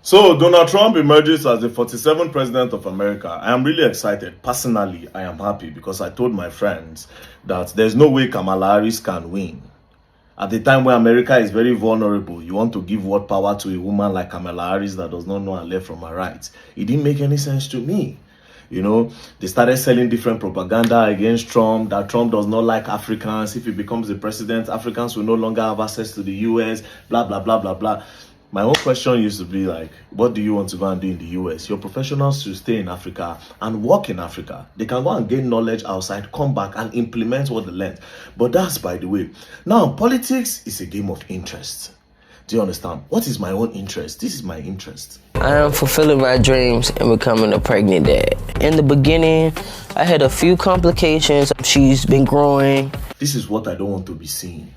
So, Donald Trump emerges as the 47th president of America. I am really excited. Personally, I am happy because I told my friends that there's no way Kamala Harris can win. At the time when America is very vulnerable, you want to give what power to a woman like Kamala Harris that does not know her left from her right. It didn't make any sense to me. You know, they started selling different propaganda against Trump, that Trump does not like Africans. If he becomes the president, Africans will no longer have access to the US, blah, blah, blah, blah, blah. My own question used to be like, what do you want to go and do in the US? Your professionals should stay in Africa and work in Africa. They can go and gain knowledge outside, come back and implement what they learned. But that's by the way. Now, politics is a game of interest. Do you understand? What is my own interest? This is my interest. I am fulfilling my dreams and becoming a pregnant dad. In the beginning, I had a few complications. She's been growing. This is what I don't want to be seeing.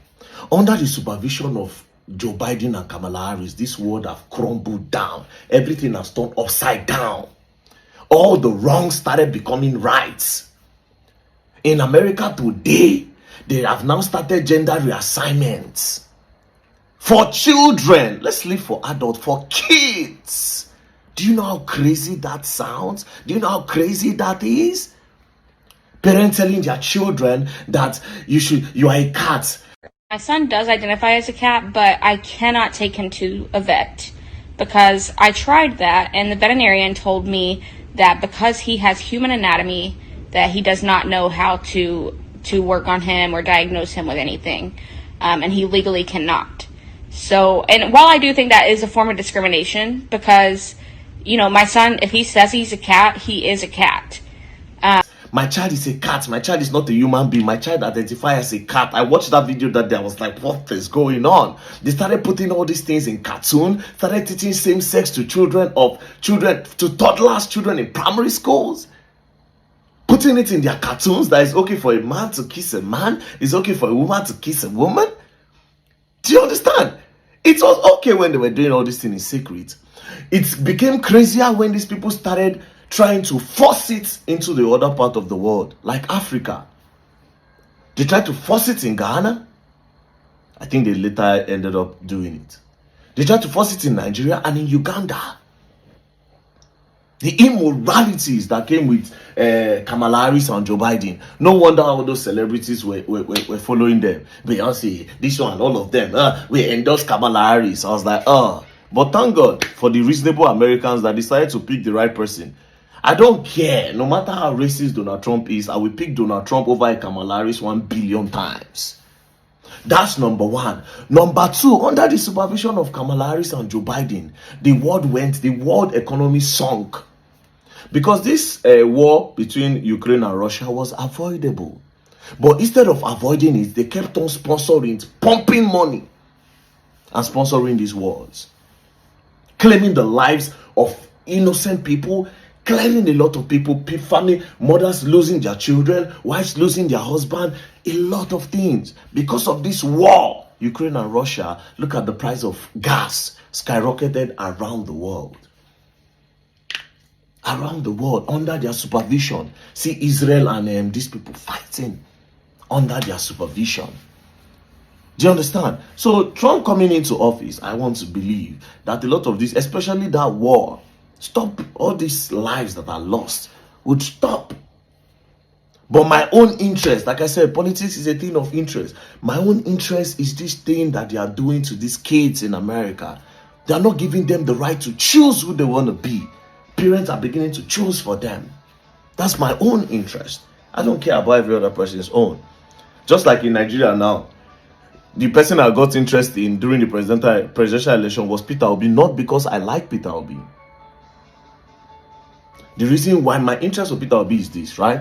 Under the supervision of Joe Biden and Kamala Harris, this world have crumbled down. Everything has turned upside down. All the wrongs started becoming rights. In America today, they have now started gender reassignments. For children, let's leave for adults, for kids. Do you know how crazy that sounds? Do you know how crazy that is? Parents telling their children that you are a cat. My son does identify as a cat, but I cannot take him to a vet because I tried that, and the veterinarian told me that because he has human anatomy, that he does not know how to work on him or diagnose him with anything, and he legally cannot. So, and while I do think that is a form of discrimination, because, you know, my son, if he says he's a cat, he is a cat. My child is a cat. My child is not a human being. My child identifies as a cat. I watched that video that day. I was like, what is going on? They started putting all these things in cartoon, started teaching same sex to children, to toddlers, children in primary schools. Putting it in their cartoons that it's okay for a man to kiss a man, it's okay for a woman to kiss a woman. Do you understand? It was okay when they were doing all these things in secret. It became crazier when these people started trying to force it into the other part of the world, like Africa. They tried to force it in Ghana. I think they later ended up doing it. They tried to force it in Nigeria and in Uganda. The immoralities that came with Kamala Harris and Joe Biden. No wonder all those celebrities were following them. Beyonce, this one, all of them. We endorse Kamala Harris. I was like, But thank God for the reasonable Americans that decided to pick the right person. I don't care. No matter how racist Donald Trump is, I will pick Donald Trump over Kamala Harris 1 billion times. That's number one. Number two, under the supervision of Kamala Harris and Joe Biden, the world economy sunk. Because this war between Ukraine and Russia was avoidable. But instead of avoiding it, they kept on sponsoring it, pumping money and sponsoring these wars. Claiming the lives of innocent people, clearing a lot of people, family, mothers losing their children, wives losing their husband, a lot of things. Because of this war, Ukraine and Russia, look at the price of gas skyrocketed around the world. Around the world, under their supervision. See Israel and these people fighting under their supervision. Do you understand? So Trump coming into office, I want to believe that a lot of this, especially that war, stop all these lives that are lost, would stop. But my own interest, like I said, politics is a thing of interest. My own interest is this thing that they are doing to these kids in America. They are not giving them the right to choose who they want to be. Parents are beginning to choose for them. That's my own interest. I don't care about every other person's own. Just like in Nigeria now, the person I got interested in during the presidential election was Peter Obi, not because I like Peter Obi. The reason why my interest of Peter Obi is this, right?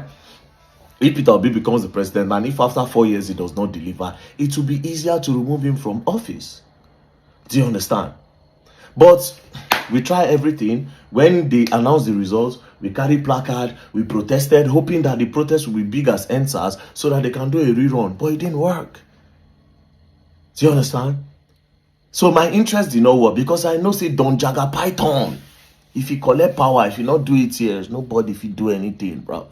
If Peter Obi becomes the president and if after 4 years he does not deliver, it will be easier to remove him from office. Do you understand? But we try everything. When they announce the results, we carry placard, we protested, hoping that the protest will be big as NSAS so that they can do a rerun. But it didn't work. Do you understand? So my interest did not work because I know say Don Jaga Python. If you collect power, if you not do it here, there's nobody if you do anything, bruv.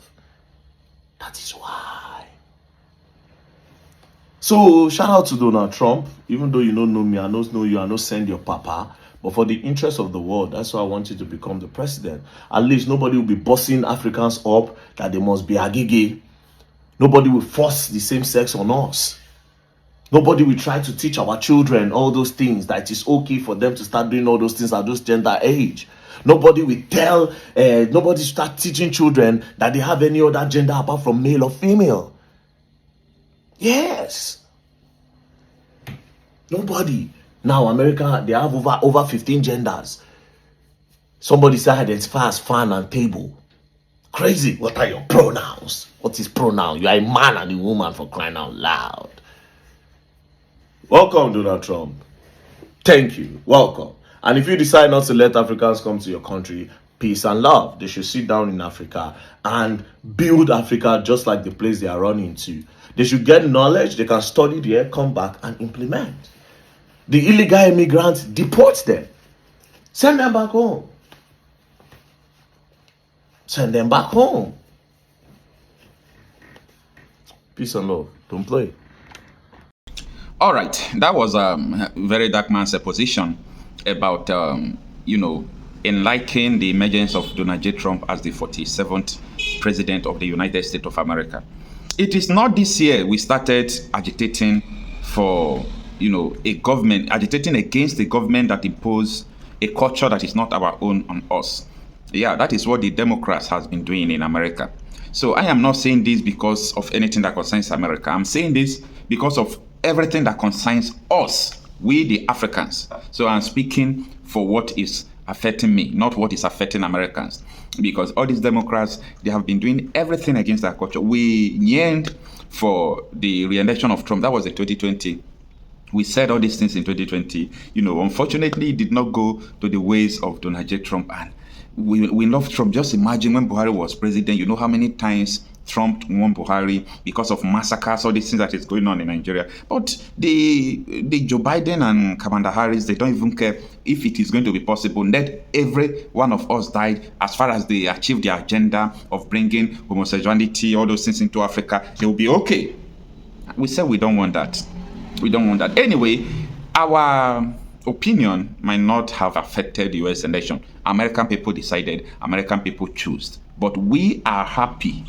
That is why. So shout out to Donald Trump. Even though you don't know me, I don't know you, I don't send your papa. But for the interest of the world, that's why I want you to become the president. At least nobody will be bossing Africans up that they must be agege. Nobody will force the same sex on us. Nobody will try to teach our children all those things, that it is okay for them to start doing all those things at those gender age. Nobody will nobody start teaching children that they have any other gender apart from male or female. Yes. Nobody. Now, America, they have over 15 genders. Somebody say identify as fan and table. Crazy. What are your pronouns? What is pronoun? You are a man and a woman, for crying out loud. Welcome, Donald Trump. Thank you. Welcome. And if you decide not to let Africans come to your country, peace and love. They should sit down in Africa and build Africa just like the place they are running to. They should get knowledge. They can study there, come back and implement. The illegal immigrants, deport them. Send them back home. Send them back home. Peace and love. Don't play. All right, that was a very dark man's position about, enlightening the emergence of Donald J. Trump as the 47th president of the United States of America. It is not this year we started agitating for, a government, agitating against the government that imposed a culture that is not our own on us. Yeah, that is what the Democrats has been doing in America. So I am not saying this because of anything that concerns America. I'm saying this because of everything that concerns us, we the Africans. So I'm speaking for what is affecting me, not what is affecting Americans. Because all these Democrats, they have been doing everything against our culture. We yearned for the re-election of Trump. That was in 2020. We said all these things in 2020. Unfortunately, it did not go to the ways of Donald J. Trump. And we love Trump. Just imagine when Buhari was president, you know how many times Trump won Buhari because of massacres, all these things that is going on in Nigeria. But the Joe Biden and Kamala Harris, they don't even care if it is going to be possible. Let every one of us die as far as they achieve their agenda of bringing homosexuality, all those things into Africa. They will be okay. We said we don't want that. We don't want that. Anyway, our opinion might not have affected the US election. American people decided, American people chose. But we are happy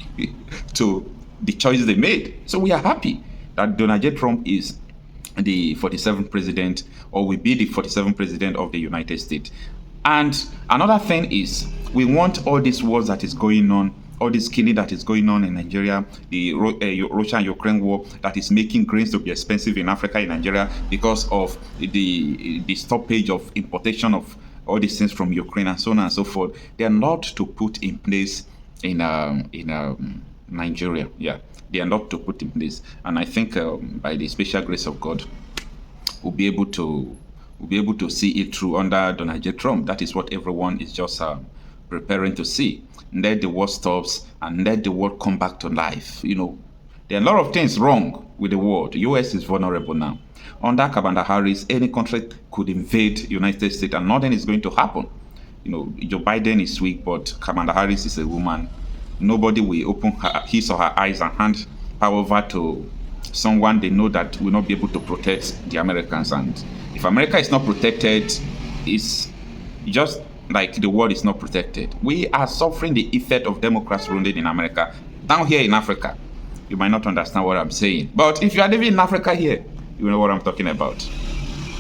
to the choice they made. So we are happy that Donald J. Trump is the 47th president, or will be the 47th president of the United States. And another thing is, we want all this wars that is going on, all this killing that is going on in Nigeria, the Russia-Ukraine war that is making grains to be expensive in Africa, in Nigeria, because of the stoppage of importation of all these things from Ukraine and so on and so forth. They are not to put in place in Nigeria. Yeah, they are not to put in place. And I think by the special grace of God, we'll be able to see it through under Donald J. Trump. That is what everyone is just preparing to see. Let the war stops and let the world come back to life. There are a lot of things wrong with the world. The US is vulnerable now. Under Kamala Harris, any country could invade United States and nothing is going to happen. Joe Biden is weak, but Kamala Harris is a woman. Nobody will open his or her eyes and hand power over to someone they know that will not be able to protect the Americans. And if America is not protected, it's just like the world is not protected. We are suffering the effect of Democrats ruling in America. Down here in Africa, you might not understand what I'm saying. But if you are living in Africa here, you know what I'm talking about.